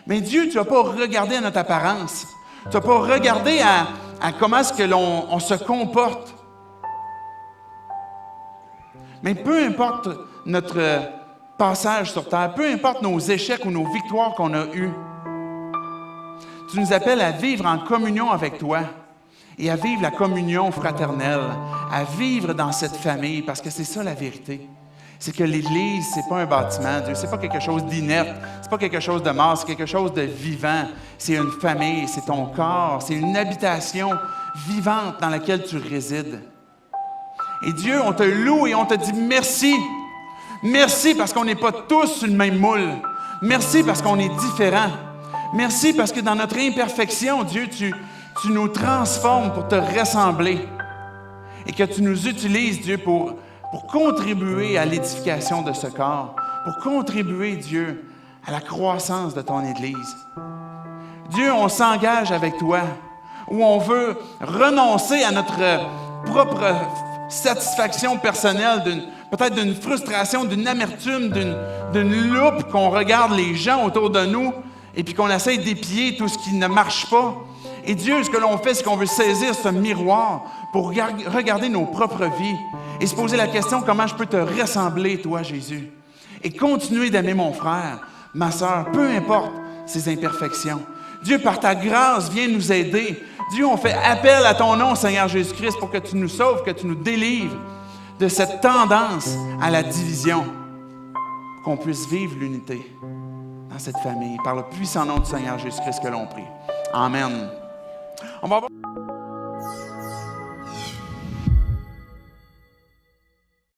[SPEAKER 2] Mais Dieu, tu n'as pas regardé à notre apparence. Tu n'as pas regardé à comment est-ce que l'on se comporte. Mais peu importe notre passage sur terre, peu importe nos échecs ou nos victoires qu'on a eues, tu nous appelles à vivre en communion avec toi et à vivre la communion fraternelle, à vivre dans cette famille, parce que c'est ça la vérité. C'est que l'Église, ce n'est pas un bâtiment, Dieu, ce n'est pas quelque chose d'inerte, ce n'est pas quelque chose de mort, c'est quelque chose de vivant. C'est une famille, c'est ton corps, c'est une habitation vivante dans laquelle tu résides. Et Dieu, on te loue et on te dit merci. Merci parce qu'on n'est pas tous sur le même moule. Merci parce qu'on est différents. Merci parce que dans notre imperfection, Dieu, tu nous transformes pour te ressembler. Et que tu nous utilises, Dieu, pour contribuer à l'édification de ce corps, pour contribuer, Dieu, à la croissance de ton Église. Dieu, on s'engage avec toi, où on veut renoncer à notre propre satisfaction personnelle, peut-être d'une frustration, d'une amertume, d'une loupe qu'on regarde les gens autour de nous et puis qu'on essaie d'épier tout ce qui ne marche pas. Et Dieu, ce que l'on fait, c'est qu'on veut saisir ce miroir pour regarder nos propres vies et se poser la question, comment je peux te ressembler, toi, Jésus? Et continuer d'aimer mon frère, ma sœur, peu importe ses imperfections. Dieu, par ta grâce, viens nous aider. Dieu, on fait appel à ton nom, Seigneur Jésus-Christ, pour que tu nous sauves, que tu nous délivres de cette tendance à la division, qu'on puisse vivre l'unité dans cette famille, par le puissant nom du Seigneur Jésus-Christ que l'on prie. Amen. On va voir...